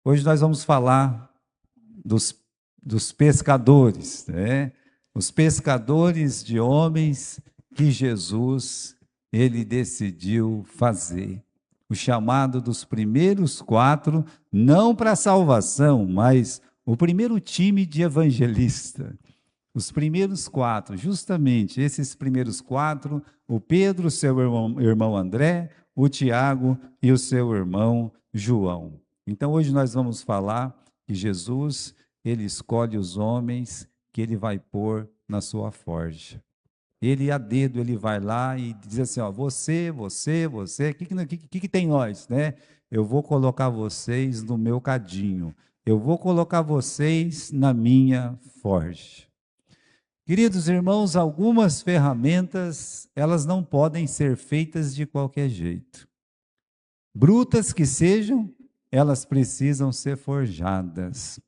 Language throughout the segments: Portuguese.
Hoje nós vamos falar dos, dos pescadores, né? Os pescadores de homens que Jesus, ele decidiu fazer. O chamado dos primeiros 4, não para a salvação, mas o primeiro time de evangelista. Os primeiros 4, justamente esses primeiros 4, o Pedro, seu irmão André, o Tiago e o seu irmão João. Então hoje nós vamos falar que Jesus, ele escolhe os homens que ele vai pôr na sua forja. Ele a dedo, ele vai lá e diz assim, ó, você, o que tem nós, né? Eu vou colocar vocês no meu cadinho. Eu vou colocar vocês na minha forja. Queridos irmãos, algumas ferramentas, elas não podem ser feitas de qualquer jeito. Brutas que sejam, elas precisam ser forjadas.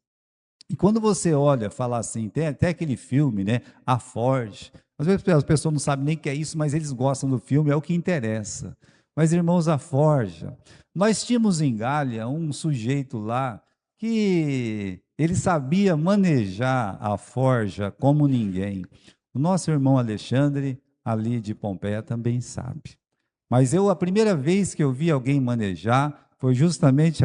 E quando você olha, fala assim, tem até aquele filme, né, A Forge. Às vezes as pessoas não sabem nem o que é isso, mas eles gostam do filme, é o que interessa. Mas, irmãos, a forja. Nós tínhamos em Gália um sujeito lá que ele sabia manejar a forja como ninguém. O nosso irmão Alexandre, ali de Pompeia, também sabe. Mas a primeira vez que eu vi alguém manejar foi justamente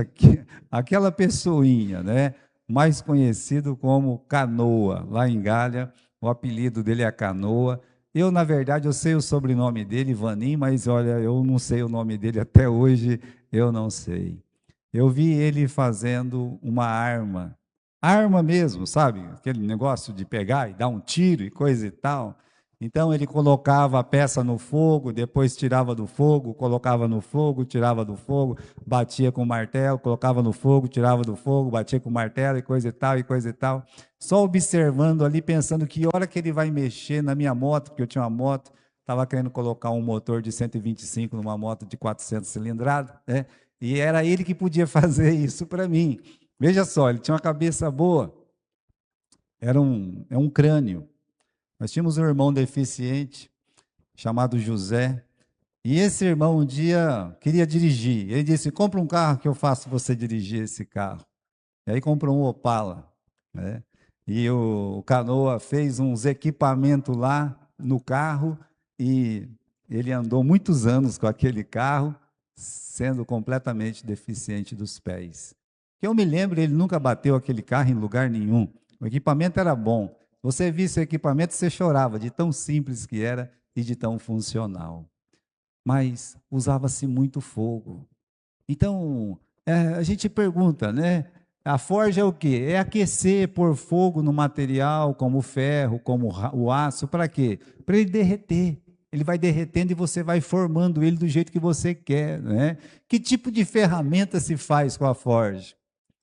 aquela pessoinha, né? Mais conhecido como Canoa, lá em Gália, o apelido dele é Canoa. Eu, na verdade, eu sei o sobrenome dele, Vanim, mas olha, eu não sei o nome dele até hoje, eu não sei. Eu vi ele fazendo uma arma mesmo, sabe? Aquele negócio de pegar e dar um tiro e coisa e tal. Então ele colocava a peça no fogo, depois tirava do fogo, colocava no fogo, tirava do fogo, batia com o martelo, colocava no fogo, tirava do fogo, batia com o martelo e coisa e tal, e coisa e tal. Só observando ali, pensando que hora que ele vai mexer na minha moto, porque eu tinha uma moto, estava querendo colocar um motor de 125 numa moto de 400 cilindradas, né? E era ele que podia fazer isso para mim. Veja só, ele tinha uma cabeça boa, é um crânio. Nós tínhamos um irmão deficiente, chamado José, e esse irmão um dia queria dirigir. Ele disse, compra um carro que eu faço você dirigir esse carro. E aí comprou um Opala, né? E o Canoa fez uns equipamentos lá no carro, e ele andou muitos anos com aquele carro, sendo completamente deficiente dos pés. Que eu me lembro, ele nunca bateu aquele carro em lugar nenhum. O equipamento era bom. Você visse o equipamento, você chorava, de tão simples que era e de tão funcional. Mas usava-se muito fogo. Então, a gente pergunta, né? A forja é o quê? É aquecer, pôr fogo no material, como o ferro, como o aço, para quê? Para ele derreter. Ele vai derretendo e você vai formando ele do jeito que você quer, né? Que tipo de ferramenta se faz com a forja?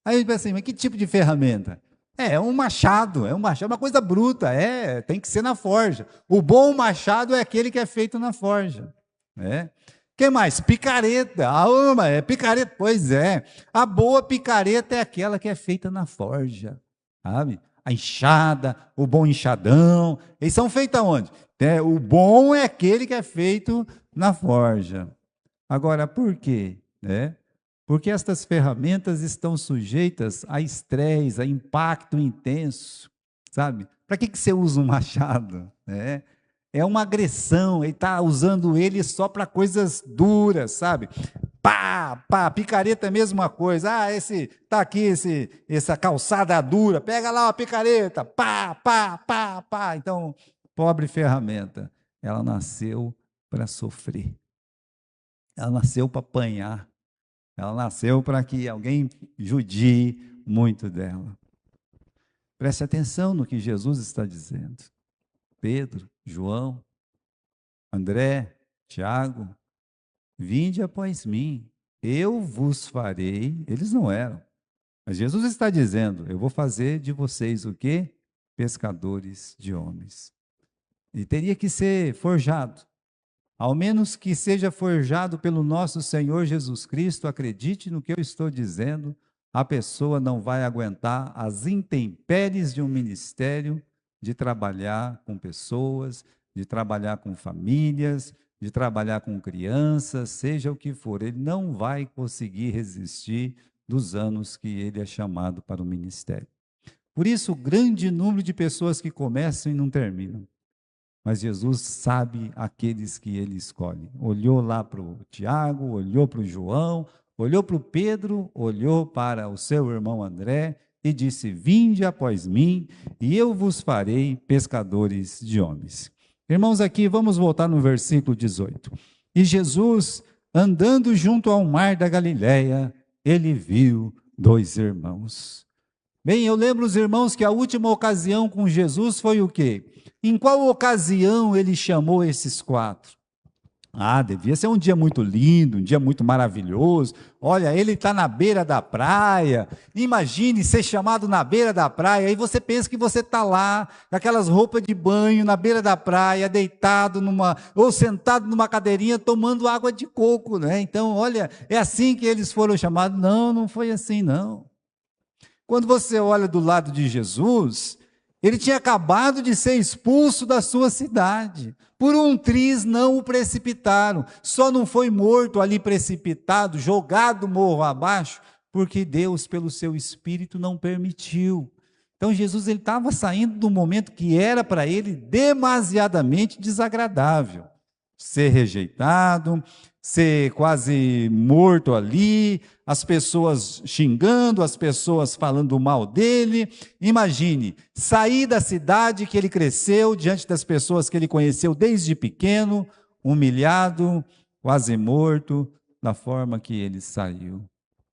Aí a gente pensa assim, mas que tipo de ferramenta? É um machado, uma coisa bruta, tem que ser na forja. O bom machado é aquele que é feito na forja, né? Que mais? Picareta. É picareta. Pois é. A boa picareta é aquela que é feita na forja, sabe? A enxada, o bom enxadão. Eles são feitos aonde? O bom é aquele que é feito na forja. Agora, por quê? Né? Porque estas ferramentas estão sujeitas a estresse, a impacto intenso, sabe? Para que você usa um machado? Né? É uma agressão, ele está usando ele só para coisas duras, sabe? Pá, pá, picareta é a mesma coisa. Tá aqui essa calçada dura, pega lá uma picareta, pá, pá, pá, pá. Então, pobre ferramenta, ela nasceu para sofrer. Ela nasceu para apanhar. Ela nasceu para que alguém judie muito dela. Preste atenção no que Jesus está dizendo. Pedro, João, André, Tiago, vinde após mim, eu vos farei. Eles não eram. Mas Jesus está dizendo, eu vou fazer de vocês o quê? Pescadores de homens. E teria que ser forjado. Ao menos que seja forjado pelo nosso Senhor Jesus Cristo, acredite no que eu estou dizendo, a pessoa não vai aguentar as intempéries de um ministério, de trabalhar com pessoas, de trabalhar com famílias, de trabalhar com crianças, seja o que for, ele não vai conseguir resistir dos anos que ele é chamado para o ministério. Por isso, o grande número de pessoas que começam e não terminam. Mas Jesus sabe aqueles que ele escolhe. Olhou lá para o Tiago, olhou para o João, olhou para o Pedro, olhou para o seu irmão André e disse: vinde após mim, e eu vos farei pescadores de homens. Irmãos, aqui vamos voltar no versículo 18. E Jesus, andando junto ao mar da Galileia, ele viu dois irmãos. Bem, eu lembro os irmãos que a última ocasião com Jesus foi o quê? Em qual ocasião ele chamou esses quatro? Devia ser um dia muito lindo, um dia muito maravilhoso. Olha, ele está na beira da praia. Imagine ser chamado na beira da praia. Aí você pensa que você está lá, com aquelas roupas de banho, na beira da praia, deitado ou sentado numa cadeirinha, tomando água de coco, né? Então, olha, é assim que eles foram chamados? Não, não foi assim, não. Quando você olha do lado de Jesus, ele tinha acabado de ser expulso da sua cidade. Por um triz não o precipitaram. Só não foi morto ali precipitado, jogado morro abaixo, porque Deus, pelo seu Espírito, não permitiu. Então Jesus estava saindo do momento que era para ele demasiadamente desagradável. Ser rejeitado, ser quase morto ali, as pessoas xingando, as pessoas falando mal dele. Imagine, sair da cidade que ele cresceu, diante das pessoas que ele conheceu desde pequeno, humilhado, quase morto, da forma que ele saiu.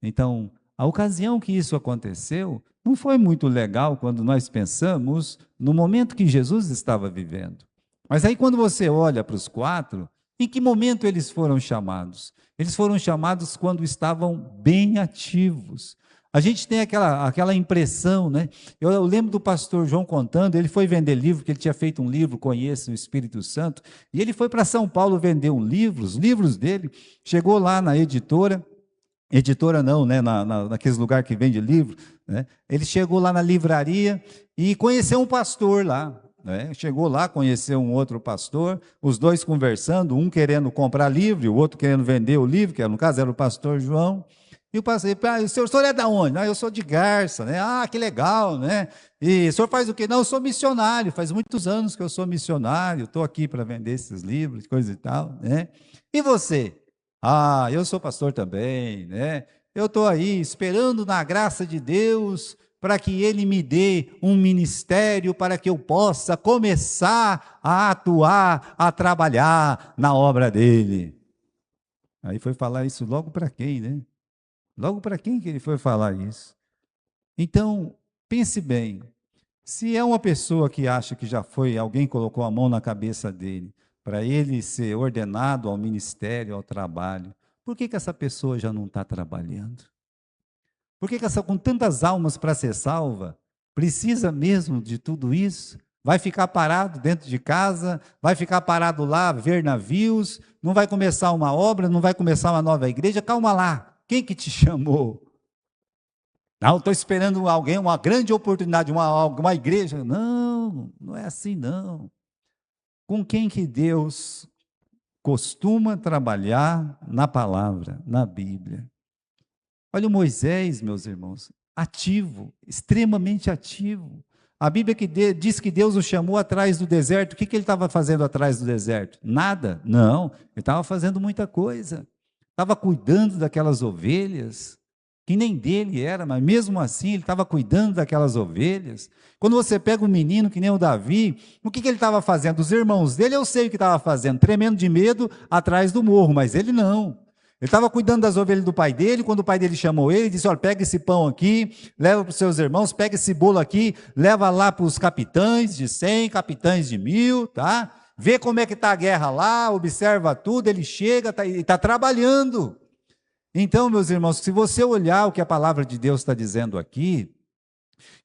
Então, a ocasião que isso aconteceu não foi muito legal quando nós pensamos no momento que Jesus estava vivendo. Mas aí quando você olha para os quatro, em que momento eles foram chamados? Eles foram chamados quando estavam bem ativos. A gente tem aquela impressão, né? Eu lembro do pastor João contando, ele foi vender livro, porque ele tinha feito um livro, Conheça o Espírito Santo, e ele foi para São Paulo vender um livro, os livros dele, chegou lá na editora não, né? Naqueles lugares que vende livro, né? Ele chegou lá na livraria e conheceu um pastor lá. Chegou lá, conheceu um outro pastor, os dois conversando, um querendo comprar livro, o outro querendo vender o livro, que no caso era o pastor João. E o pastor, o senhor é da onde? Eu sou de Garça, né? Que legal, né? E o senhor faz o quê? Não, eu sou missionário, faz muitos anos que eu sou missionário, estou aqui para vender esses livros, coisa e tal, né? E você? Eu sou pastor também, né? Eu estou aí esperando na graça de Deus para que Ele me dê um ministério para que eu possa começar a atuar, a trabalhar na obra dEle. Aí foi falar isso logo para quem, né? Logo para quem que ele foi falar isso? Então, pense bem, se é uma pessoa que acha que já foi, alguém colocou a mão na cabeça dele, para ele ser ordenado ao ministério, ao trabalho, por que essa pessoa já não está trabalhando? Por que essa, com tantas almas para ser salva, precisa mesmo de tudo isso? Vai ficar parado dentro de casa, vai ficar parado lá, ver navios, não vai começar uma obra, não vai começar uma nova igreja? Calma lá, quem que te chamou? Não, estou esperando alguém, uma grande oportunidade, uma igreja. Não, não é assim não. Com quem que Deus costuma trabalhar na palavra, na Bíblia? Olha o Moisés, meus irmãos, ativo, extremamente ativo. A Bíblia diz que Deus o chamou atrás do deserto. O que ele estava fazendo atrás do deserto? Nada? Não, ele estava fazendo muita coisa. Estava cuidando daquelas ovelhas, que nem dele era, mas mesmo assim ele estava cuidando daquelas ovelhas. Quando você pega um menino que nem o Davi, o que ele estava fazendo? Os irmãos dele, eu sei o que estava fazendo, tremendo de medo atrás do morro, mas ele não. Ele estava cuidando das ovelhas do pai dele. Quando o pai dele chamou ele, disse: olha, pega esse pão aqui, leva para os seus irmãos, pega esse bolo aqui, leva lá para os capitães de 100, capitães de 1000, tá? Vê como é que está a guerra lá, observa tudo. Ele chega e está trabalhando. Então, meus irmãos, se você olhar o que a palavra de Deus está dizendo aqui,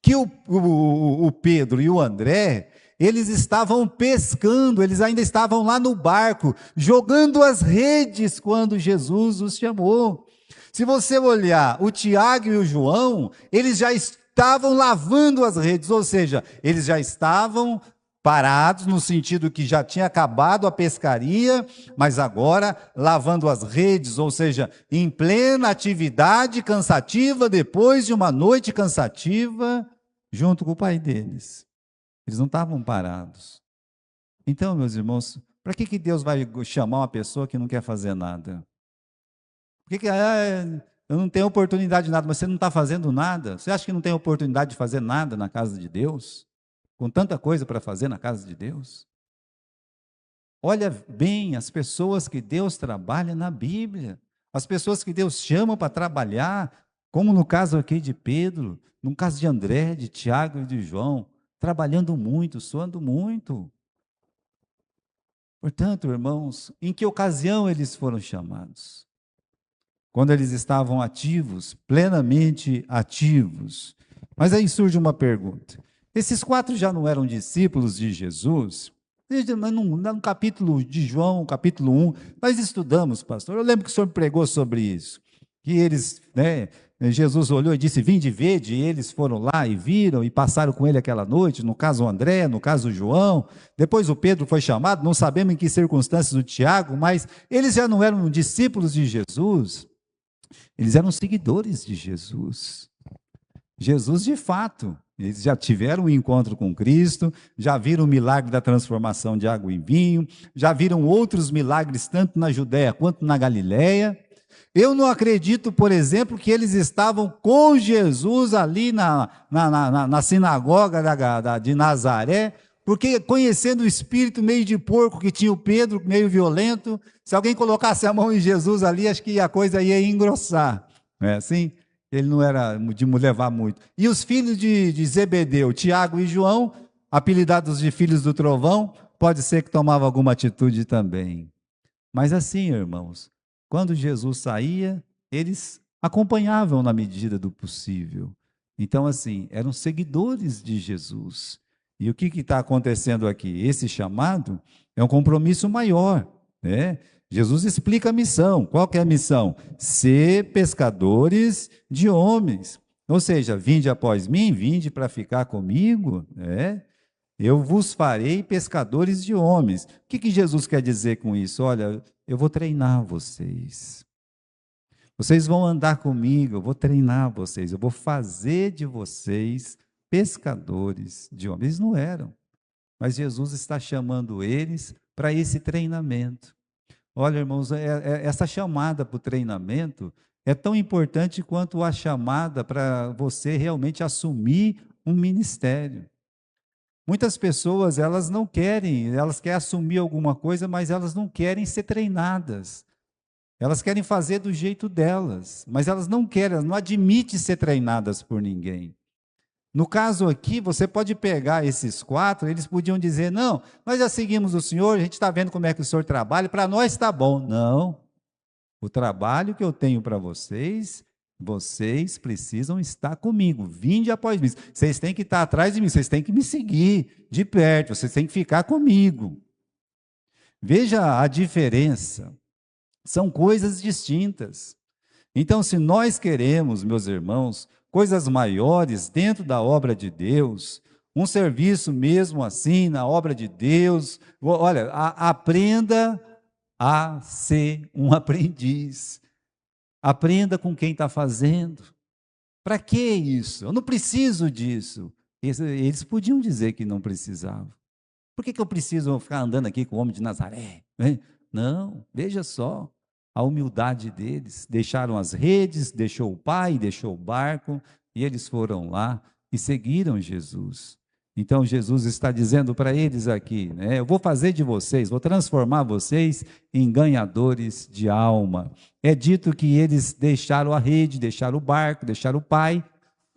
que o Pedro e o André, eles estavam pescando, eles ainda estavam lá no barco, jogando as redes quando Jesus os chamou. Se você olhar o Tiago e o João, eles já estavam lavando as redes, ou seja, eles já estavam parados no sentido que já tinha acabado a pescaria, mas agora lavando as redes, ou seja, em plena atividade cansativa, depois de uma noite cansativa, junto com o pai deles. Eles não estavam parados. Então, meus irmãos, para que Deus vai chamar uma pessoa que não quer fazer nada? Por que eu não tenho oportunidade de nada, mas você não está fazendo nada? Você acha que não tem oportunidade de fazer nada na casa de Deus? Com tanta coisa para fazer na casa de Deus? Olha bem as pessoas que Deus trabalha na Bíblia, as pessoas que Deus chama para trabalhar, como no caso aqui de Pedro, no caso de André, de Tiago e de João, trabalhando muito, suando muito. Portanto, irmãos, em que ocasião eles foram chamados? Quando eles estavam ativos, plenamente ativos. Mas aí surge uma pergunta. Esses 4 já não eram discípulos de Jesus? No capítulo de João, capítulo 1, nós estudamos, pastor. Eu lembro que o senhor pregou sobre isso. Que eles, Jesus olhou e disse, vinde e vede, e eles foram lá e viram, e passaram com ele aquela noite, no caso o André, no caso o João. Depois o Pedro foi chamado, não sabemos em que circunstâncias o Tiago, mas eles já não eram discípulos de Jesus, eles eram seguidores de Jesus. Jesus, de fato, eles já tiveram um encontro com Cristo, já viram o milagre da transformação de água em vinho, já viram outros milagres, tanto na Judéia quanto na Galiléia. Eu não acredito, por exemplo, que eles estavam com Jesus ali na sinagoga de Nazaré, porque conhecendo o espírito meio de porco que tinha o Pedro, meio violento, se alguém colocasse a mão em Jesus ali, acho que a coisa ia engrossar. Não é assim? Ele não era de levar muito. E os filhos de Zebedeu, Tiago e João, apelidados de filhos do trovão, pode ser que tomavam alguma atitude também. Mas assim, irmãos, quando Jesus saía, eles acompanhavam na medida do possível. Então, assim, eram seguidores de Jesus. E o que está acontecendo aqui? Esse chamado é um compromisso maior, né? Jesus explica a missão. Qual que é a missão? Ser pescadores de homens. Ou seja, vinde após mim, vinde para ficar comigo, né? Eu vos farei pescadores de homens. O que Jesus quer dizer com isso? Olha, eu vou treinar vocês. Vocês vão andar comigo, eu vou treinar vocês, eu vou fazer de vocês pescadores de homens. Eles não eram, mas Jesus está chamando eles para esse treinamento. Olha, irmãos, essa chamada para o treinamento é tão importante quanto a chamada para você realmente assumir um ministério. Muitas pessoas, elas não querem, elas querem assumir alguma coisa, mas elas não querem ser treinadas. Elas querem fazer do jeito delas, mas elas não querem, elas não admitem ser treinadas por ninguém. No caso aqui, você pode pegar esses 4, eles podiam dizer, não, nós já seguimos o Senhor, a gente está vendo como é que o Senhor trabalha, para nós está bom. Não, o trabalho que eu tenho para vocês, vocês precisam estar comigo, vinde após mim. Vocês têm que estar atrás de mim, vocês têm que me seguir de perto, vocês têm que ficar comigo. Veja a diferença, são coisas distintas. Então, se nós queremos, meus irmãos, coisas maiores dentro da obra de Deus, um serviço mesmo assim na obra de Deus, olha, aprenda a ser um aprendiz. Aprenda com quem está fazendo. Para que isso? Eu não preciso disso. Eles podiam dizer que não precisavam. Por que eu preciso ficar andando aqui com o homem de Nazaré? Não, veja só a humildade deles. Deixaram as redes, deixou o pai, deixou o barco, e eles foram lá e seguiram Jesus. Então Jesus está dizendo para eles aqui, né, eu vou fazer de vocês, vou transformar vocês em ganhadores de alma. É dito que eles deixaram a rede, deixaram o barco, deixaram o pai,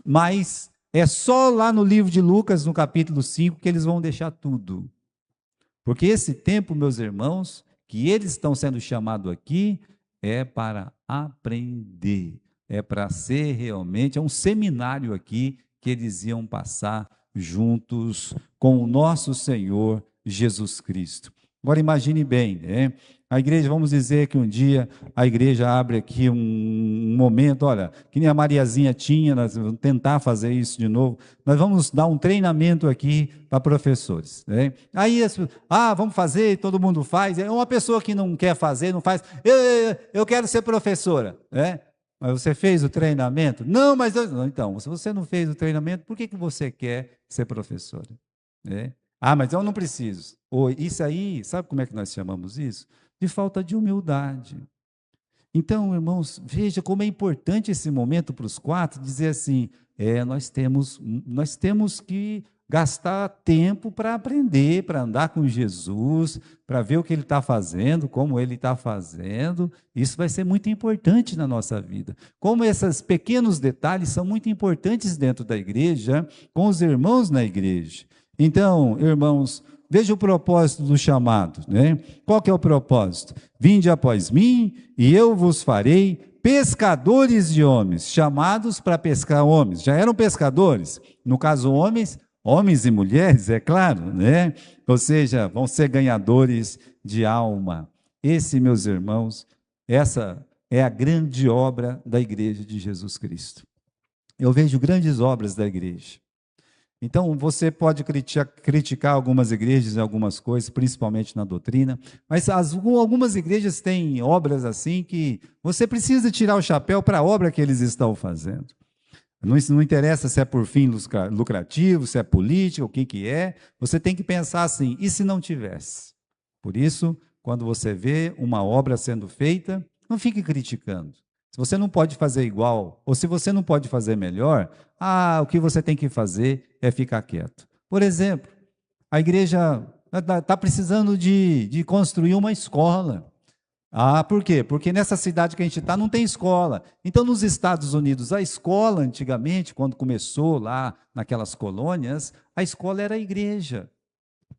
mas é só lá no livro de Lucas, no capítulo 5, que eles vão deixar tudo. Porque esse tempo, meus irmãos, que eles estão sendo chamados aqui, é para aprender, é para ser realmente, é um seminário aqui que eles iam passar juntos com o nosso Senhor Jesus Cristo. Agora imagine bem, né? A igreja, vamos dizer que um dia a igreja abre aqui um momento, olha, que nem a Mariazinha tinha, nós vamos tentar fazer isso de novo, nós vamos dar um treinamento aqui para professores. Né? Aí, vamos fazer, todo mundo faz, é uma pessoa que não quer fazer, não faz, eu quero ser professora, né? Mas você fez o treinamento? Não, mas então, se você não fez o treinamento, por que você quer ser professora? Né? Mas eu não preciso. Isso aí, sabe como é que nós chamamos isso? De falta de humildade. Então, irmãos, veja como é importante esse momento para os quatro, dizer assim, nós temos que gastar tempo para aprender, para andar com Jesus, para ver o que ele está fazendo, como ele está fazendo. Isso vai ser muito importante na nossa vida. Como esses pequenos detalhes são muito importantes dentro da igreja, com os irmãos na igreja. Então, irmãos, veja o propósito do chamado, né? Qual que é o propósito? Vinde após mim e eu vos farei pescadores de homens, chamados para pescar homens. Já eram pescadores, no caso homens e mulheres, é claro, né? Ou seja, vão ser ganhadores de alma. Esse, meus irmãos, essa é a grande obra da igreja de Jesus Cristo. Eu vejo grandes obras da igreja. Então, você pode criticar algumas igrejas em algumas coisas, principalmente na doutrina, mas algumas igrejas têm obras assim que você precisa tirar o chapéu para a obra que eles estão fazendo. Não interessa se é por fim lucrativo, se é político, o que é, você tem que pensar assim, e se não tivesse? Por isso, quando você vê uma obra sendo feita, não fique criticando. Se você não pode fazer igual, ou se você não pode fazer melhor, o que você tem que fazer é ficar quieto. Por exemplo, a igreja está precisando de construir uma escola. Por quê? Porque nessa cidade que a gente está não tem escola. Então, nos Estados Unidos, a escola, antigamente, quando começou lá naquelas colônias, a escola era a igreja.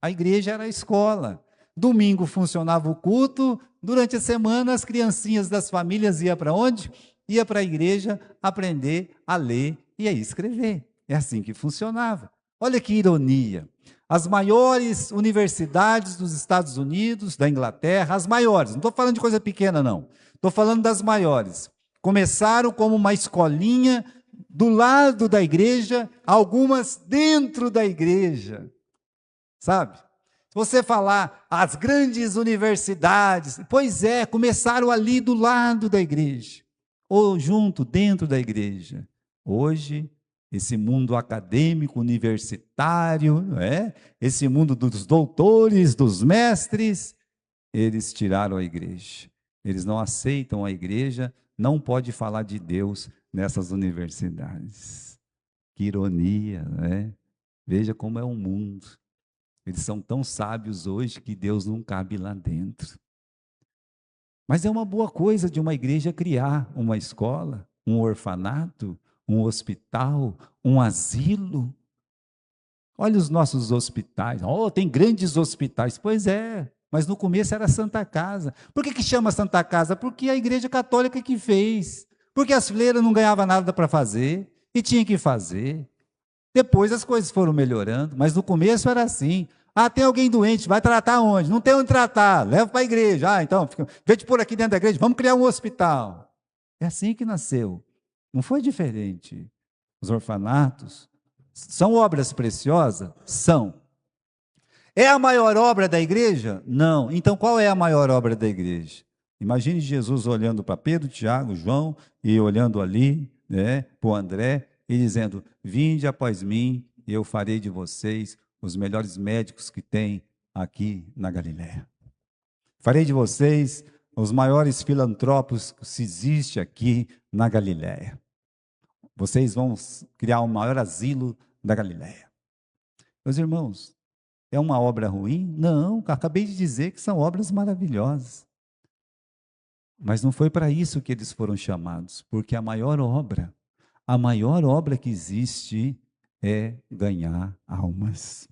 A igreja era a escola. Domingo funcionava o culto, durante a semana as criancinhas das famílias iam para onde? Ia para a igreja aprender a ler e a escrever. É assim que funcionava. Olha que ironia. As maiores universidades dos Estados Unidos, da Inglaterra, as maiores, não estou falando de coisa pequena não, estou falando das maiores, começaram como uma escolinha do lado da igreja, algumas dentro da igreja, sabe? Se você falar as grandes universidades, pois é, começaram ali do lado da igreja, ou junto, dentro da igreja. Hoje, esse mundo acadêmico, universitário, esse mundo dos doutores, dos mestres, eles tiraram a igreja. Eles não aceitam a igreja, não pode falar de Deus nessas universidades. Que ironia, né? Veja como é o mundo. Eles são tão sábios hoje que Deus não cabe lá dentro. Mas é uma boa coisa de uma igreja criar uma escola, um orfanato, um hospital, um asilo. Olha os nossos hospitais. Tem grandes hospitais. Pois é, mas no começo era Santa Casa. Por que chama Santa Casa? Porque a igreja católica que fez. Porque as freiras não ganhavam nada para fazer e tinha que fazer. Depois as coisas foram melhorando, mas no começo era assim. Tem alguém doente, vai tratar onde? Não tem onde tratar, leva para a igreja. Então, vem de pôr aqui dentro da igreja, vamos criar um hospital. É assim que nasceu. Não foi diferente. Os orfanatos são obras preciosas? São. É a maior obra da igreja? Não. Então, qual é a maior obra da igreja? Imagine Jesus olhando para Pedro, Tiago, João, e olhando ali, para o André, e dizendo, vinde após mim, e eu farei de vocês os melhores médicos que tem aqui na Galiléia. Farei de vocês os maiores filantropos que se existe aqui na Galiléia. Vocês vão criar o maior asilo da Galiléia. Meus irmãos, é uma obra ruim? Não, acabei de dizer que são obras maravilhosas. Mas não foi para isso que eles foram chamados, porque a maior obra que existe é ganhar almas.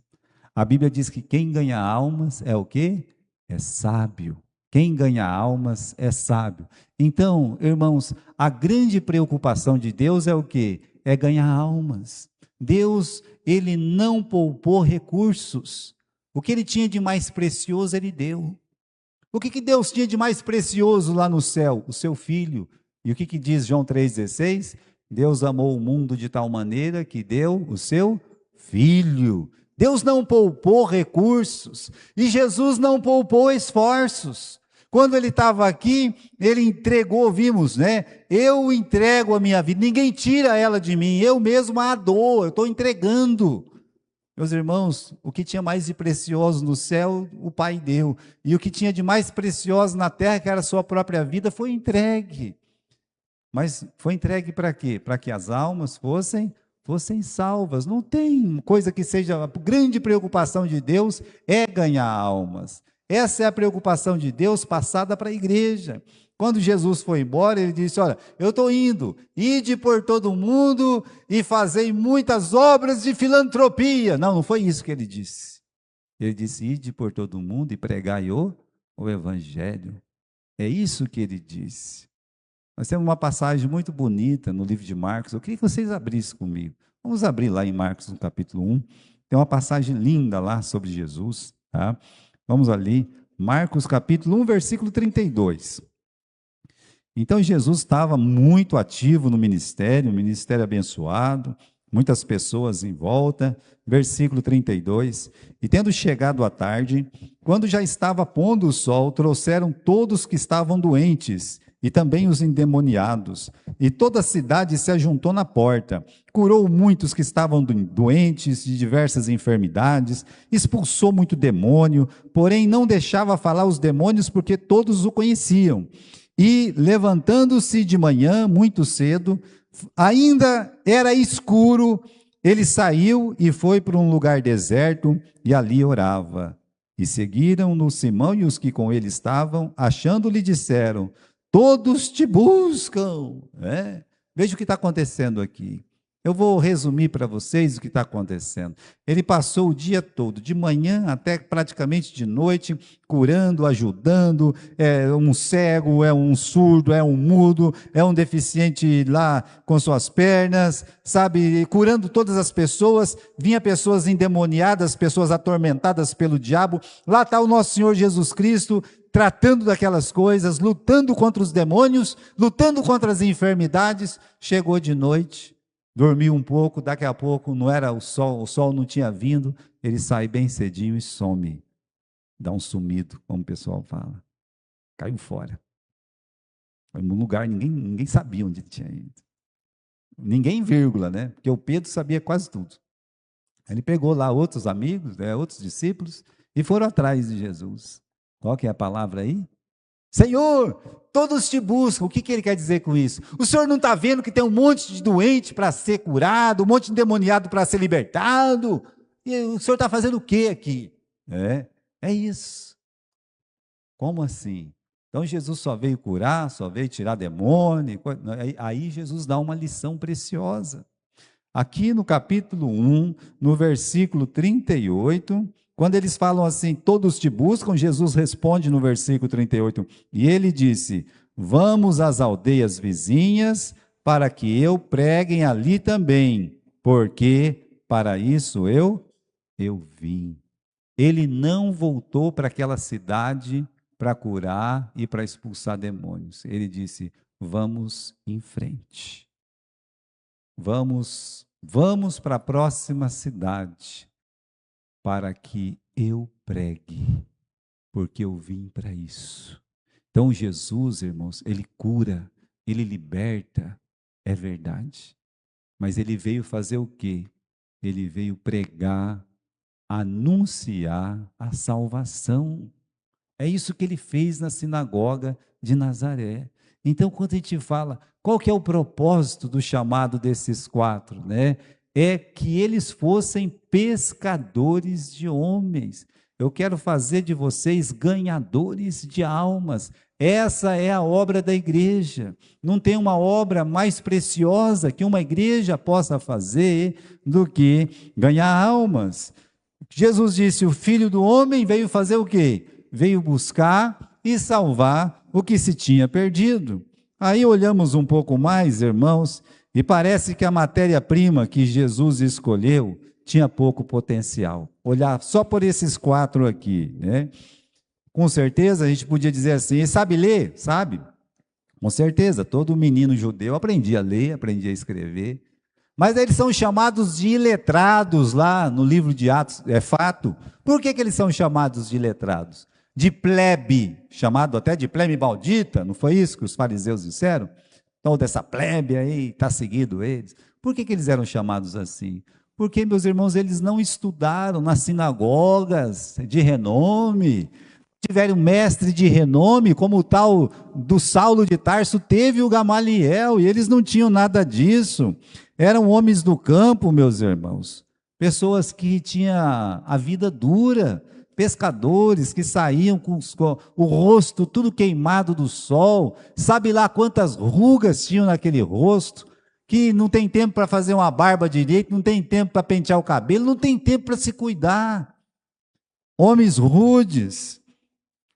A Bíblia diz que quem ganha almas é o quê? É sábio. Quem ganha almas é sábio. Então, irmãos, a grande preocupação de Deus é o quê? É ganhar almas. Deus, ele não poupou recursos. O que ele tinha de mais precioso, ele deu. O que Deus tinha de mais precioso lá no céu? O seu Filho. E o que diz João 3,16? Deus amou o mundo de tal maneira que deu o seu Filho. Deus não poupou recursos e Jesus não poupou esforços. Quando ele estava aqui, ele entregou, vimos, né? Eu entrego a minha vida, ninguém tira ela de mim, eu mesmo a dou, eu estou entregando. Meus irmãos, o que tinha mais de precioso no céu, o Pai deu. E o que tinha de mais precioso na terra, que era a sua própria vida, foi entregue. Mas foi entregue para quê? Para que as almas fossem salvas. Não tem coisa que seja a grande preocupação de Deus é ganhar almas. Essa é a preocupação de Deus passada para a igreja. Quando Jesus foi embora, ele disse, olha, eu estou indo, ide por todo o mundo e fazei muitas obras de filantropia. Não foi isso que ele disse. Ele disse, ide por todo o mundo e pregai o evangelho. É isso que ele disse. Nós temos uma passagem muito bonita no livro de Marcos, eu queria que vocês abrissem comigo. Vamos abrir lá em Marcos, no capítulo 1. Tem uma passagem linda lá sobre Jesus, tá? Vamos ali, Marcos capítulo 1, versículo 32. Então Jesus estava muito ativo no ministério, um ministério abençoado, muitas pessoas em volta, versículo 32. E tendo chegado à tarde, quando já estava pondo o sol, trouxeram todos que estavam doentes, e também os endemoniados, e toda a cidade se ajuntou na porta, curou muitos que estavam doentes de diversas enfermidades, expulsou muito demônio, porém não deixava falar os demônios porque todos o conheciam. E levantando-se de manhã, muito cedo, ainda era escuro, ele saiu e foi para um lugar deserto e ali orava. E seguiram-no Simão e os que com ele estavam, achando-lhe disseram, todos te buscam. Veja o que está acontecendo aqui. Eu vou resumir para vocês o que está acontecendo. Ele passou o dia todo, de manhã até praticamente de noite, curando, ajudando, um cego, um surdo, um mudo, um deficiente lá com suas pernas, sabe, curando todas as pessoas. Vinha pessoas endemoniadas, pessoas atormentadas pelo diabo. Lá está o nosso Senhor Jesus Cristo, tratando daquelas coisas, lutando contra os demônios, lutando contra as enfermidades. Chegou de noite, dormiu um pouco, daqui a pouco não era o sol não tinha vindo, ele sai bem cedinho e some, dá um sumido, como o pessoal fala, caiu fora. Foi num lugar, ninguém sabia onde ele tinha ido. Ninguém, vírgula, né? Porque o Pedro sabia quase tudo. Ele pegou lá outros amigos, outros discípulos, e foram atrás de Jesus. Qual que é a palavra aí? Senhor, todos te buscam. O que ele quer dizer com isso? O Senhor não está vendo que tem um monte de doente para ser curado, um monte de endemoniado para ser libertado? E o Senhor está fazendo o que aqui? É isso. Como assim? Então Jesus só veio curar, só veio tirar demônio. Aí Jesus dá uma lição preciosa. Aqui no capítulo 1, no versículo 38, quando eles falam assim, todos te buscam, Jesus responde no versículo 38, e ele disse, vamos às aldeias vizinhas, para que eu pregue ali também, porque para isso eu vim. Ele não voltou para aquela cidade para curar e para expulsar demônios. Ele disse, vamos em frente. Vamos para a próxima cidade, para que eu pregue, porque eu vim para isso. Então Jesus, irmãos, ele cura, ele liberta, é verdade. Mas ele veio fazer o quê? Ele veio pregar, anunciar a salvação. É isso que ele fez na sinagoga de Nazaré. Então, quando a gente fala, qual que é o propósito do chamado desses 4, né? É que eles fossem pescadores de homens. Eu quero fazer de vocês ganhadores de almas. Essa é a obra da igreja. Não tem uma obra mais preciosa que uma igreja possa fazer do que ganhar almas. Jesus disse, o Filho do Homem veio fazer o quê? Veio buscar e salvar o que se tinha perdido. Aí olhamos um pouco mais, irmãos, e parece que a matéria-prima que Jesus escolheu tinha pouco potencial. Olhar só por esses 4 aqui, né? Com certeza a gente podia dizer assim, ele sabe ler? Sabe? Com certeza, todo menino judeu aprendia a ler, aprendia a escrever. Mas eles são chamados de iletrados lá no livro de Atos, é fato. Por que eles são chamados de iletrados? De plebe, chamado até de plebe maldita, não foi isso que os fariseus disseram? Então, dessa plebe aí, está seguindo eles. Por que eles eram chamados assim? Porque, meus irmãos, eles não estudaram nas sinagogas de renome, tiveram mestre de renome, como o tal do Saulo de Tarso teve o Gamaliel, e eles não tinham nada disso. Eram homens do campo, meus irmãos, pessoas que tinham a vida dura, pescadores que saíam com o rosto tudo queimado do sol, sabe lá quantas rugas tinham naquele rosto, que não tem tempo para fazer uma barba direito, não tem tempo para pentear o cabelo, não tem tempo para se cuidar. Homens rudes,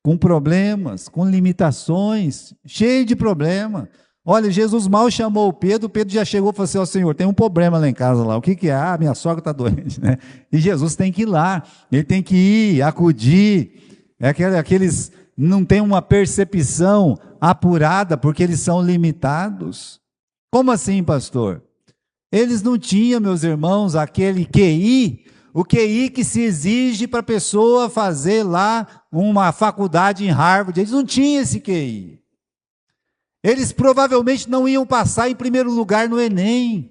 com problemas, com limitações, cheio de problema. Olha, Jesus mal chamou o Pedro já chegou e falou assim, ó Senhor, tem um problema lá em casa, lá. O que é? Ah, minha sogra está doente, né? E Jesus tem que ir lá, ele tem que ir, acudir. É aqueles não têm uma percepção apurada, porque eles são limitados. Como assim, pastor? Eles não tinham, meus irmãos, aquele QI, o QI que se exige para a pessoa fazer lá uma faculdade em Harvard. Eles não tinham esse QI. Eles provavelmente não iam passar em primeiro lugar no Enem.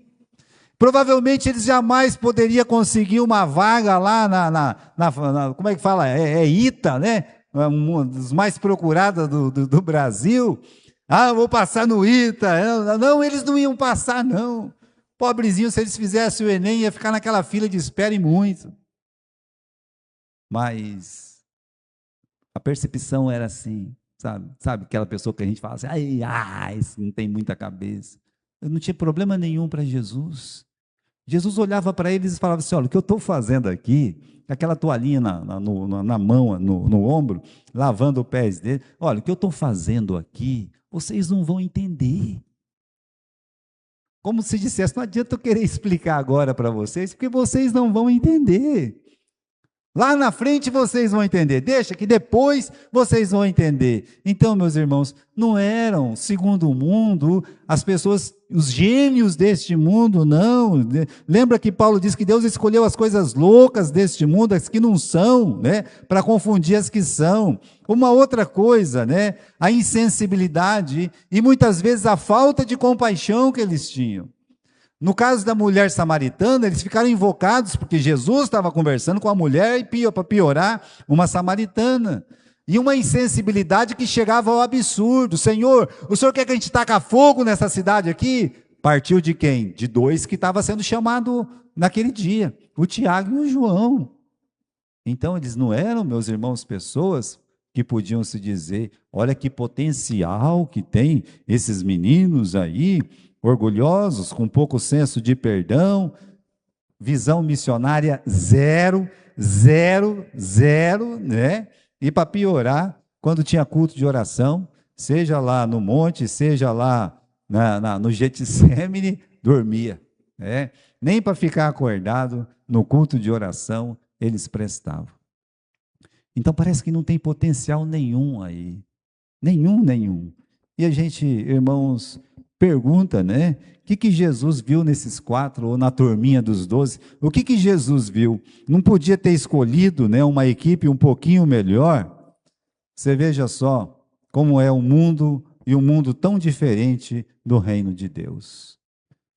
Provavelmente eles jamais poderiam conseguir uma vaga lá como é que fala? ITA, né? Uma das mais procuradas do Brasil. Ah, vou passar no ITA. Não, eles não iam passar, não. Pobrezinho, se eles fizessem o Enem, ia ficar naquela fila de espera e muito. Mas a percepção era assim. Sabe aquela pessoa que a gente fala assim, isso não tem muita cabeça. Eu não tinha problema nenhum para Jesus. Jesus olhava para eles e falava assim, olha, o que eu estou fazendo aqui, aquela toalhinha na mão, no ombro, lavando os pés dele, olha, o que eu estou fazendo aqui, vocês não vão entender. Como se dissesse, não adianta eu querer explicar agora para vocês, porque vocês não vão entender. Lá na frente vocês vão entender, deixa que depois vocês vão entender. Então, meus irmãos, não eram, segundo o mundo, as pessoas, os gênios deste mundo, não. Lembra que Paulo diz que Deus escolheu as coisas loucas deste mundo, as que não são, né, para confundir as que são. Uma outra coisa, né, a insensibilidade e muitas vezes a falta de compaixão que eles tinham. No caso da mulher samaritana, eles ficaram invocados porque Jesus estava conversando com a mulher e, para piorar, uma samaritana. E uma insensibilidade que chegava ao absurdo. Senhor, o Senhor quer que a gente taca fogo nessa cidade aqui? Partiu de quem? De dois que estavam sendo chamados naquele dia, o Tiago e o João. Então, eles não eram, meus irmãos, pessoas que podiam se dizer, olha que potencial que tem esses meninos aí, orgulhosos, com pouco senso de perdão, visão missionária zero, né? E para piorar, quando tinha culto de oração, seja lá no monte, seja lá no Getsemane, dormia, né? Nem para ficar acordado no culto de oração eles prestavam. Então parece que não tem potencial nenhum aí, nenhum. E a gente, irmãos, pergunta, né? O que Jesus viu nesses 4, ou na turminha dos 12? O que Jesus viu? Não podia ter escolhido, né, uma equipe um pouquinho melhor? Você veja só como é o mundo, e um mundo tão diferente do reino de Deus.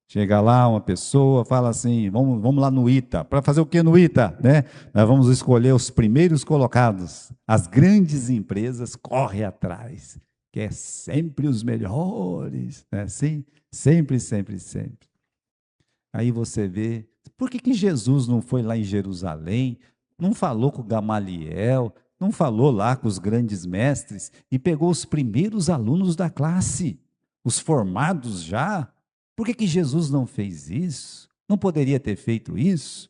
Chega lá uma pessoa, fala assim, vamos lá no ITA. Para fazer o que no ITA? Né? Nós vamos escolher os primeiros colocados. As grandes empresas correm atrás, que é sempre os melhores, né? Sim, sempre. Aí você vê, por que Jesus não foi lá em Jerusalém, não falou com Gamaliel, não falou lá com os grandes mestres e pegou os primeiros alunos da classe, os formados já? Por que Jesus não fez isso? Não poderia ter feito isso?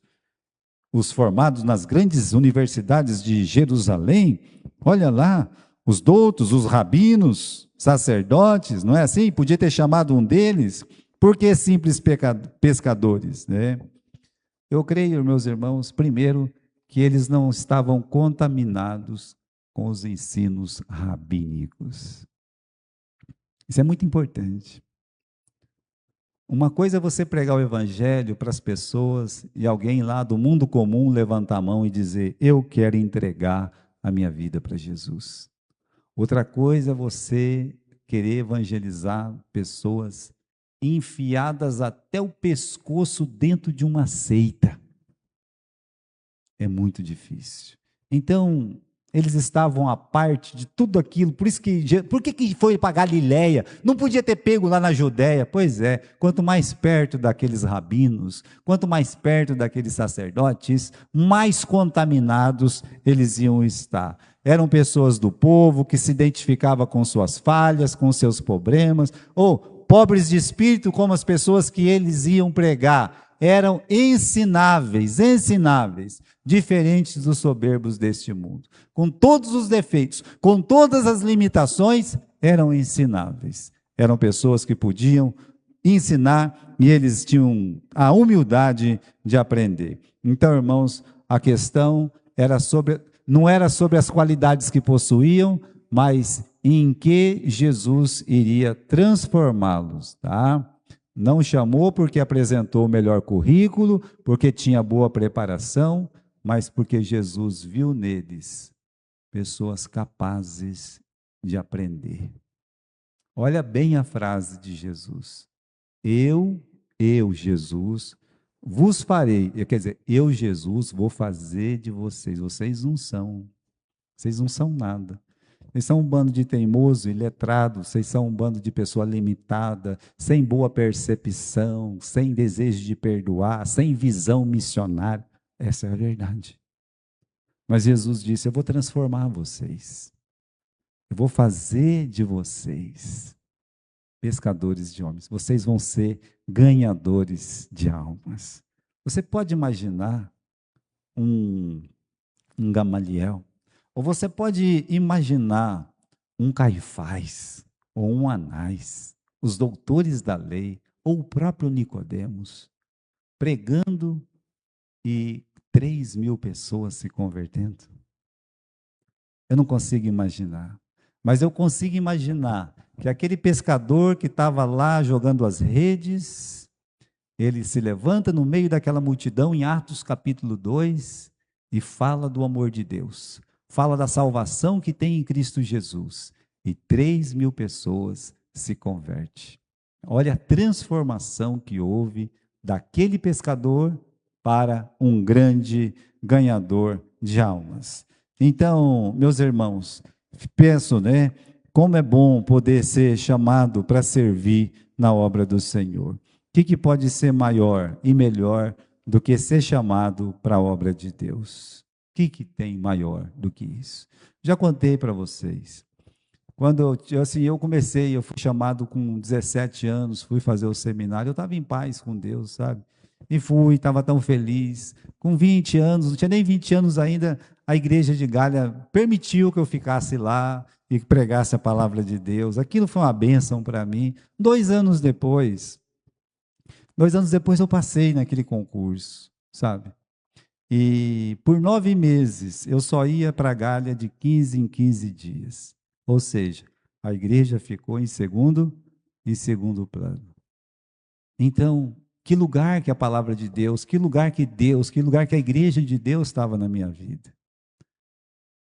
Os formados nas grandes universidades de Jerusalém, olha lá, os doutos, os rabinos, sacerdotes, não é assim? Podia ter chamado um deles, por que simples pescadores, né? Eu creio, meus irmãos, primeiro, que eles não estavam contaminados com os ensinos rabínicos. Isso é muito importante. Uma coisa é você pregar o evangelho para as pessoas e alguém lá do mundo comum levantar a mão e dizer: eu quero entregar a minha vida para Jesus. Outra coisa é você querer evangelizar pessoas enfiadas até o pescoço dentro de uma seita. É muito difícil. Então, eles estavam à parte de tudo aquilo, por que foi para Galiléia? Não podia ter pego lá na Judéia? Pois é, quanto mais perto daqueles rabinos, quanto mais perto daqueles sacerdotes, mais contaminados eles iam estar. Eram pessoas do povo que se identificavam com suas falhas, com seus problemas, ou pobres de espírito, como as pessoas que eles iam pregar. Eram ensináveis, diferentes dos soberbos deste mundo. Com todos os defeitos, com todas as limitações, eram ensináveis. Eram pessoas que podiam ensinar e eles tinham a humildade de aprender. Então, irmãos, a questão não era sobre as qualidades que possuíam, mas em que Jesus iria transformá-los, tá? Não chamou porque apresentou o melhor currículo, porque tinha boa preparação, mas porque Jesus viu neles pessoas capazes de aprender. Olha bem a frase de Jesus. Jesus, vos farei, quer dizer, eu, Jesus, vou fazer de vocês. Vocês não são nada. Vocês são um bando de teimoso e letrado, vocês são um bando de pessoa limitada, sem boa percepção, sem desejo de perdoar, sem visão missionária. Essa é a verdade. Mas Jesus disse: eu vou transformar vocês. Eu vou fazer de vocês pescadores de homens. Vocês vão ser ganhadores de almas. Você pode imaginar um Gamaliel, ou você pode imaginar um Caifás, ou um Anás, os doutores da lei, ou o próprio Nicodemos, pregando e 3.000 pessoas se convertendo? Eu não consigo imaginar. Mas eu consigo imaginar que aquele pescador que estava lá jogando as redes, ele se levanta no meio daquela multidão, em Atos capítulo 2, e fala do amor de Deus. Fala da salvação que tem em Cristo Jesus. E 3.000 pessoas se convertem. Olha a transformação que houve daquele pescador para um grande ganhador de almas. Então, meus irmãos, penso, né, como é bom poder ser chamado para servir na obra do Senhor. O que pode ser maior e melhor do que ser chamado para a obra de Deus? O que tem maior do que isso? Já contei para vocês. Quando eu fui chamado com 17 anos, fui fazer o seminário, eu estava em paz com Deus, sabe? E estava tão feliz. Com 20 anos, não tinha nem 20 anos ainda, a igreja de Galha permitiu que eu ficasse lá e pregasse a palavra de Deus. Aquilo foi uma bênção para mim. 2 anos depois eu passei naquele concurso, sabe? E por 9 meses eu só ia para Galha de 15 em 15 dias. Ou seja, a igreja ficou em segundo plano. Então, que lugar que a palavra de Deus, que lugar que a igreja de Deus estava na minha vida.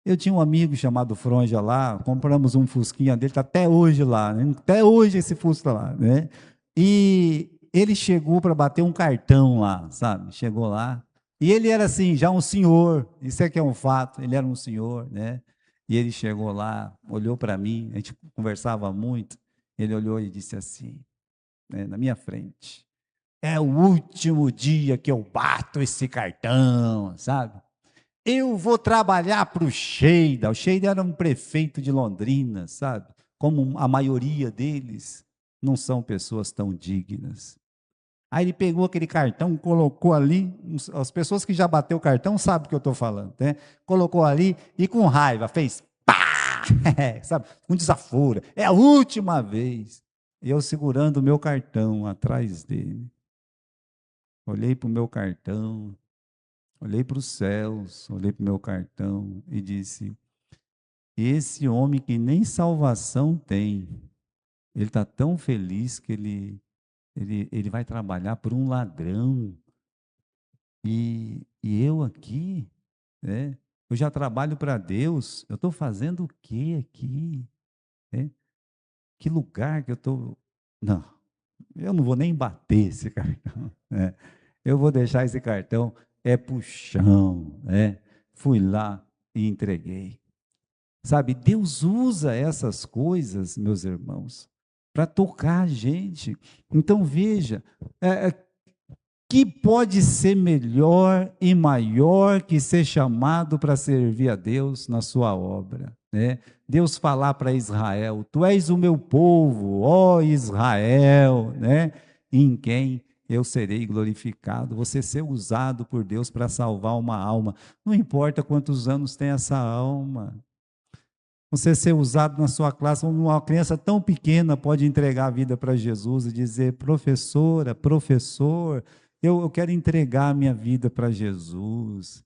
Eu tinha um amigo chamado Fronja lá, compramos um fusquinha dele, está até hoje lá, né? Até hoje esse fusca lá, né? E ele chegou para bater um cartão lá, sabe? Chegou lá, e ele era assim, já um senhor, isso é que é um fato, ele era um senhor, né? E ele chegou lá, olhou para mim, a gente conversava muito, ele olhou e disse assim, né, na minha frente: é o último dia que eu bato esse cartão, sabe? Eu vou trabalhar para o Sheida. O Sheida era um prefeito de Londrina, sabe? Como a maioria deles não são pessoas tão dignas. Aí ele pegou aquele cartão, colocou ali, as pessoas que já bateu o cartão sabem o que eu estou falando, né? Colocou ali e com raiva fez pá, sabe? Com desaforo. É a última vez. E eu segurando o meu cartão atrás dele. Olhei para o meu cartão, olhei para os céus, olhei para o meu cartão e disse: Esse homem que nem salvação tem, ele está tão feliz que ele vai trabalhar por um ladrão. E eu aqui, né? Eu já trabalho para Deus, eu estou fazendo o quê aqui? Né? Que lugar que eu estou. Não, eu não vou nem bater esse cartão. Né? Eu vou deixar esse cartão para o chão. Né? Fui lá e entreguei. Sabe, Deus usa essas coisas, meus irmãos, para tocar a gente. Então veja, que pode ser melhor e maior que ser chamado para servir a Deus na sua obra, né? Deus falar para Israel: Tu és o meu povo, ó Israel, né? Em quem eu serei glorificado. Você ser usado por Deus para salvar uma alma. Não importa quantos anos tem essa alma. Você ser usado na sua classe, uma criança tão pequena pode entregar a vida para Jesus e dizer: professora, professor, eu quero entregar a minha vida para Jesus.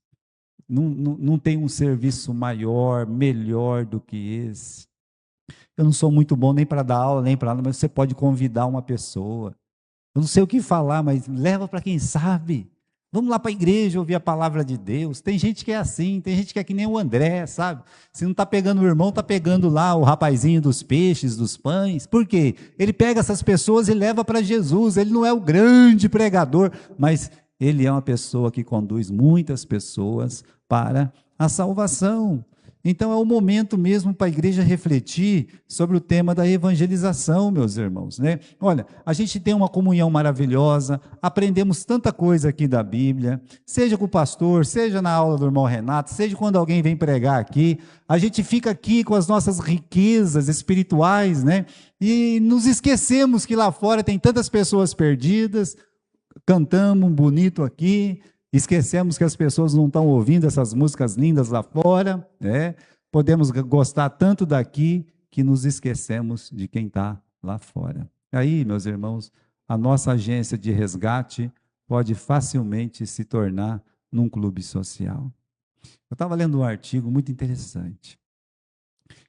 Não tem um serviço maior, melhor do que esse. Eu não sou muito bom nem para dar aula, nem para nada, mas você pode convidar uma pessoa. Eu não sei o que falar, mas leva para quem sabe. Vamos lá para a igreja ouvir a palavra de Deus. Tem gente que é assim, tem gente que é que nem o André, sabe? Se não está pegando o irmão, está pegando lá o rapazinho dos peixes, dos pães. Por quê? Ele pega essas pessoas e leva para Jesus. Ele não é o grande pregador, mas ele é uma pessoa que conduz muitas pessoas para a salvação. Então é o momento mesmo para a igreja refletir sobre o tema da evangelização, meus irmãos, né? Olha, a gente tem uma comunhão maravilhosa, aprendemos tanta coisa aqui da Bíblia, seja com o pastor, seja na aula do irmão Renato, seja quando alguém vem pregar aqui, a gente fica aqui com as nossas riquezas espirituais, né? E nos esquecemos que lá fora tem tantas pessoas perdidas, cantamos bonito aqui, esquecemos que as pessoas não estão ouvindo essas músicas lindas lá fora, né? Podemos gostar tanto daqui que nos esquecemos de quem está lá fora. Aí, meus irmãos, a nossa agência de resgate pode facilmente se tornar num clube social. Eu estava lendo um artigo muito interessante,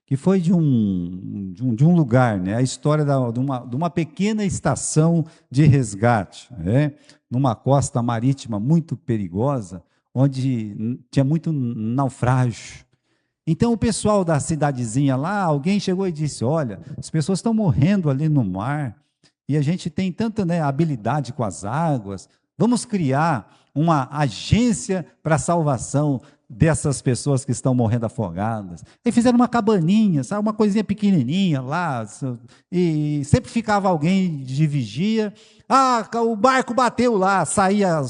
que foi de um lugar, né? A história de uma pequena estação de resgate, né? Numa costa marítima muito perigosa, onde tinha muito naufrágio. Então, o pessoal da cidadezinha lá, alguém chegou e disse: Olha, as pessoas estão morrendo ali no mar, e a gente tem tanta, né, habilidade com as águas, vamos criar uma agência para a salvação dessas pessoas que estão morrendo afogadas. E fizeram uma cabaninha, sabe, uma coisinha pequenininha lá, e sempre ficava alguém de vigia. Ah, o barco bateu lá, saía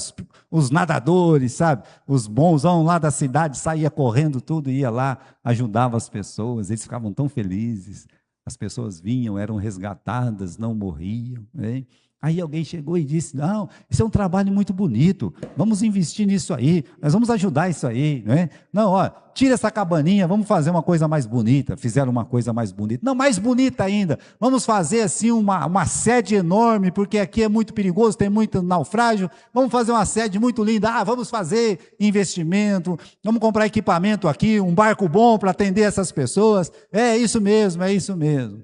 os nadadores, sabe? Os bonzão lá da cidade saía correndo tudo, ia lá, ajudava as pessoas, eles ficavam tão felizes. As pessoas vinham, eram resgatadas, não morriam, né? Aí alguém chegou e disse: Não, isso é um trabalho muito bonito, vamos investir nisso aí, nós vamos ajudar isso aí, né? Não, ó, tira essa cabaninha, vamos fazer uma coisa mais bonita. Fizeram uma coisa mais bonita, não, mais bonita ainda, vamos fazer assim uma sede enorme, porque aqui é muito perigoso, tem muito naufrágio, vamos fazer uma sede muito linda. Ah, vamos fazer investimento, vamos comprar equipamento aqui, um barco bom para atender essas pessoas. É isso mesmo, é isso mesmo.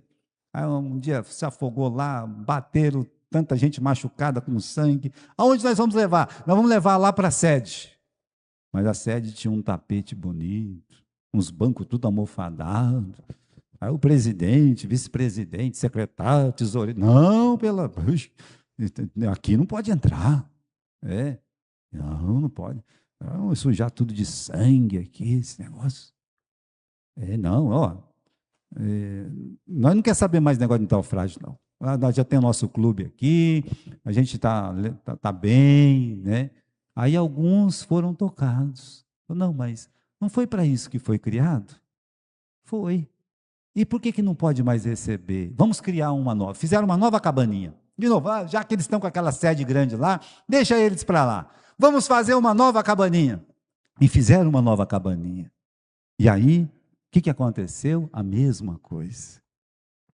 Aí um dia se afogou lá, bateram tanta gente machucada com sangue. Aonde nós vamos levar? Nós vamos levar lá para a sede. Mas a sede tinha um tapete bonito, uns bancos tudo almofadados. Aí o presidente, vice-presidente, secretário, tesoureiro, não, aqui não pode entrar. É, não pode. Não, sujar tudo de sangue aqui, esse negócio. Não, ó. Nós não queremos saber mais negócio de tal frágil, não. Nós já temos nosso clube aqui, a gente tá bem, né? Aí alguns foram tocados. Não, mas não foi para isso que foi criado? Foi. E por que não pode mais receber? Vamos criar uma nova. Fizeram uma nova cabaninha. De novo, já que eles estão com aquela sede grande lá, deixa eles para lá. Vamos fazer uma nova cabaninha. E fizeram uma nova cabaninha. E aí, o que aconteceu? A mesma coisa.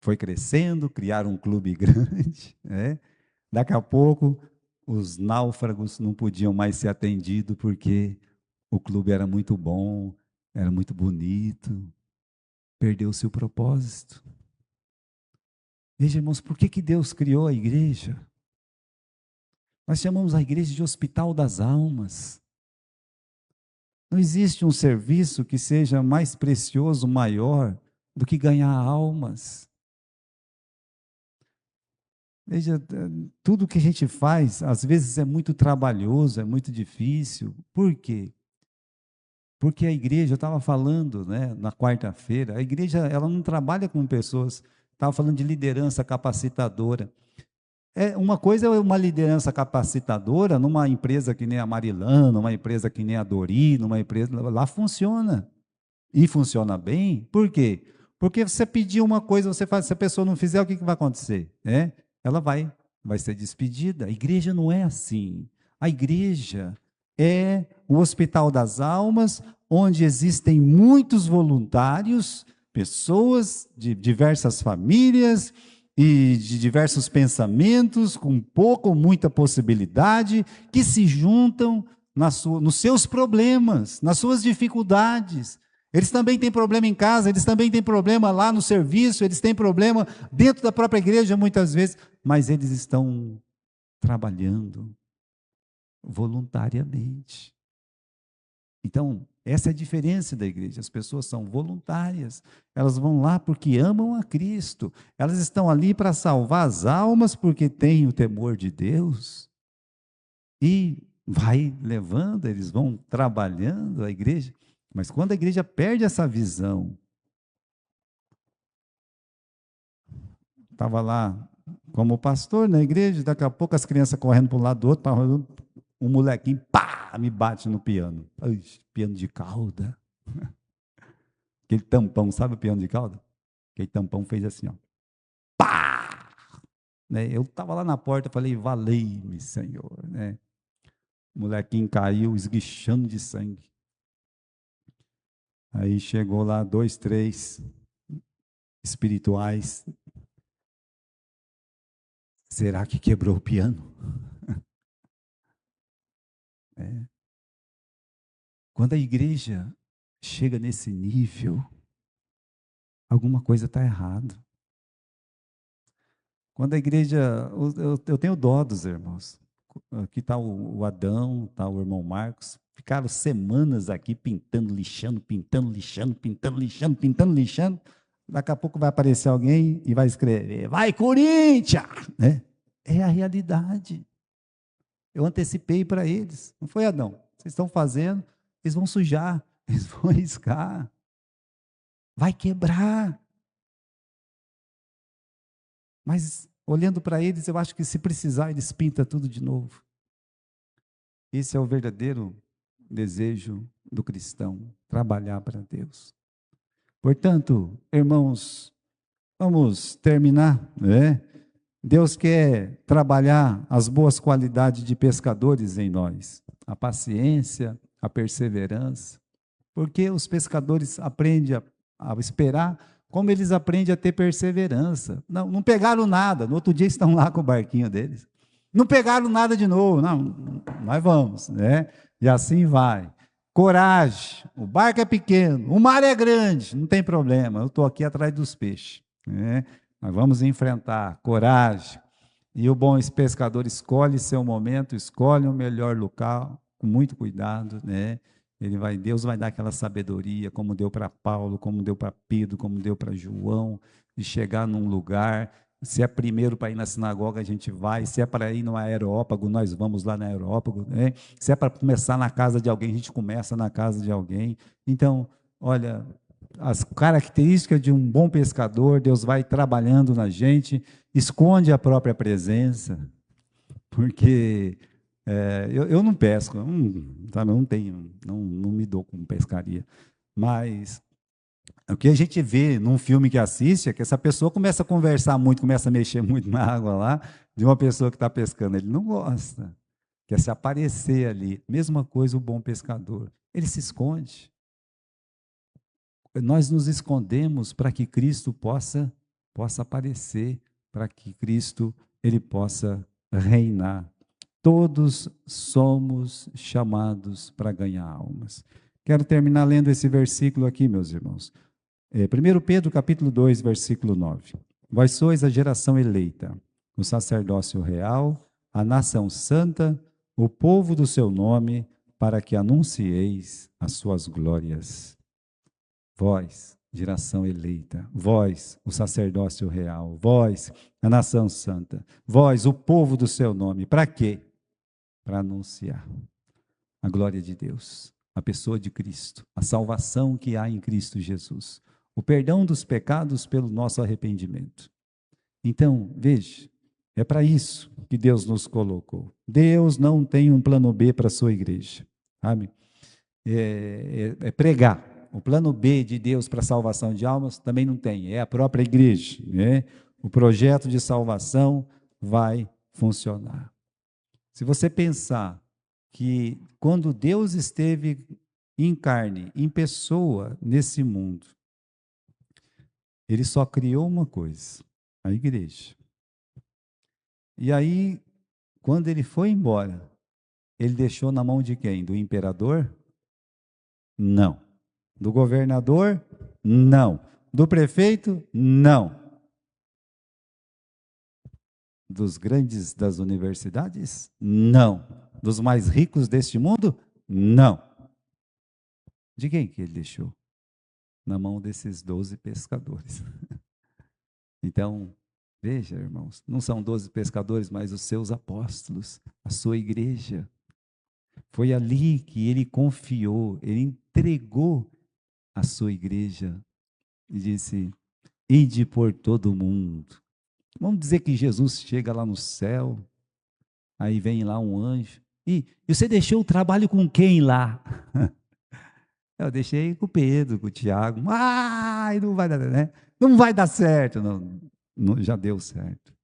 Foi crescendo, criaram um clube grande, né? Daqui a pouco, os náufragos não podiam mais ser atendidos porque o clube era muito bom, era muito bonito. perdeu-se o propósito. Veja, irmãos, por que Deus criou a igreja? Nós chamamos a igreja de hospital das almas. Não existe um serviço que seja mais precioso, maior, do que ganhar almas. Veja, tudo que a gente faz, às vezes é muito trabalhoso, é muito difícil. Por quê? Porque a igreja, eu estava falando, né, na quarta-feira, a igreja ela não trabalha com pessoas, estava falando de liderança capacitadora. Uma coisa é uma liderança capacitadora numa empresa que nem a Marilã, numa empresa que nem a Dori, numa empresa, lá funciona. E funciona bem, por quê? Porque você pediu uma coisa, você faz, se a pessoa não fizer, o que vai acontecer? Ela vai ser despedida. A igreja não é assim. A igreja é o hospital das almas, onde existem muitos voluntários, pessoas de diversas famílias e de diversos pensamentos, com pouca ou muita possibilidade, que se juntam nos seus problemas, nas suas dificuldades. Eles também têm problema em casa, eles também têm problema lá no serviço, eles têm problema dentro da própria igreja muitas vezes, mas eles estão trabalhando voluntariamente. Então, essa é a diferença da igreja. As pessoas são voluntárias, elas vão lá porque amam a Cristo, elas estão ali para salvar as almas porque têm o temor de Deus, e vai levando, eles vão trabalhando a igreja. Mas quando a igreja perde essa visão, estava lá como pastor na igreja, daqui a pouco as crianças correndo para um lado do outro, um molequinho, pá, me bate no piano. Ai, piano de cauda. Aquele tampão, sabe o piano de cauda? Aquele tampão fez assim, ó. Pá! Né? Eu estava lá na porta, falei, valei-me, Senhor. Né? O molequinho caiu, esguichando de sangue. Aí chegou lá 2, 3 espirituais. Será que quebrou o piano? Quando a igreja chega nesse nível, alguma coisa está errada. Quando a igreja, eu tenho dó dos irmãos. Aqui está o Adão, está o irmão Marcos. Ficaram semanas aqui pintando, lixando, pintando, lixando, pintando, lixando, pintando, lixando. Daqui a pouco vai aparecer alguém e vai escrever: vai, Corinthians! Né? É a realidade. Eu antecipei para eles. Não foi, Adão? Vocês estão fazendo, eles vão sujar, eles vão riscar. Vai quebrar. Mas, olhando para eles, eu acho que se precisar, eles pintam tudo de novo. Esse é o verdadeiro desejo do cristão, trabalhar para Deus. Portanto, irmãos, vamos terminar, né? Deus quer trabalhar as boas qualidades de pescadores em nós, a paciência, a perseverança, porque os pescadores aprendem a esperar, como eles aprendem a ter perseverança. Não pegaram nada, no outro dia estão lá com o barquinho deles. Não pegaram nada de novo, não, nós vamos, né? E assim vai. Coragem, o barco é pequeno, o mar é grande, não tem problema, eu estou aqui atrás dos peixes, né? Nós vamos enfrentar, coragem. E o bom pescador escolhe seu momento, escolhe o melhor local, com muito cuidado, né? Deus vai dar aquela sabedoria, como deu para Paulo, como deu para Pedro, como deu para João, de chegar num lugar. Se é primeiro para ir na sinagoga, a gente vai. Se é para ir no aerópago, nós vamos lá no aerópago, né? Se é para começar na casa de alguém, a gente começa na casa de alguém. Então, olha, as características de um bom pescador, Deus vai trabalhando na gente, esconde a própria presença, porque eu não pesco, sabe, eu não tenho, não me dou com pescaria, mas o que a gente vê num filme que assiste é que essa pessoa começa a conversar muito, começa a mexer muito na água lá, de uma pessoa que está pescando, ele não gosta, quer se aparecer ali. Mesma coisa o bom pescador, ele se esconde. Nós nos escondemos para que Cristo possa aparecer, para que Cristo ele possa reinar. Todos somos chamados para ganhar almas. Quero terminar lendo esse versículo aqui, meus irmãos. 1 Pedro capítulo 2, versículo 9. Vós sois a geração eleita, o sacerdócio real, a nação santa, o povo do seu nome, para que anuncieis as suas glórias. Vós, geração eleita, vós, o sacerdócio real, vós, a nação santa, vós, o povo do seu nome. Para quê? Para anunciar a glória de Deus, a pessoa de Cristo, a salvação que há em Cristo Jesus, o perdão dos pecados pelo nosso arrependimento. Então, veja, é para isso que Deus nos colocou. Deus não tem um plano B para a sua igreja, sabe? É pregar. O plano B de Deus para a salvação de almas também não tem, é a própria igreja, né? O projeto de salvação vai funcionar. Se você pensar que quando Deus esteve em carne, em pessoa, nesse mundo, ele só criou uma coisa, a igreja. E aí, quando ele foi embora, ele deixou na mão de quem? Do imperador? Não. Do governador? Não. Do prefeito? Não. Dos grandes das universidades? Não. Dos mais ricos deste mundo? Não. De quem que ele deixou? Na mão desses 12 pescadores. Então, veja, irmãos, não são 12 pescadores, mas os seus apóstolos, a sua igreja. Foi ali que ele confiou, ele entregou a sua igreja e disse: ide por todo o mundo. Vamos dizer que Jesus chega lá no céu, aí vem lá um anjo. E você deixou o trabalho com quem lá? Eu deixei com o Pedro, com o Tiago. Ai, não vai dar, né? Não vai dar certo. Não, não, já deu certo.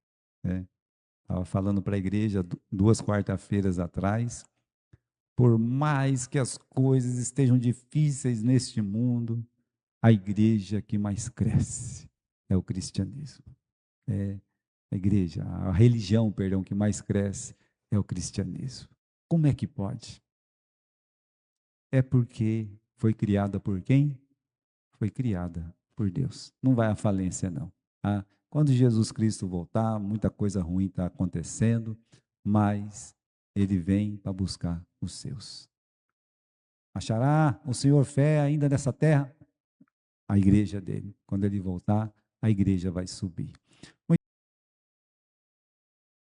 Estava falando para a igreja 2 quarta-feiras atrás. Por mais que as coisas estejam difíceis neste mundo, a igreja que mais cresce é o cristianismo. É a igreja, a religião, perdão, que mais cresce é o cristianismo. Como é que pode? É porque foi criada por quem? Foi criada por Deus. Não vai à falência, não. Ah, quando Jesus Cristo voltar, muita coisa ruim está acontecendo, mas ele vem para buscar os seus. Achará o Senhor fé ainda nessa terra? A igreja dele. Quando ele voltar, a igreja vai subir. Muito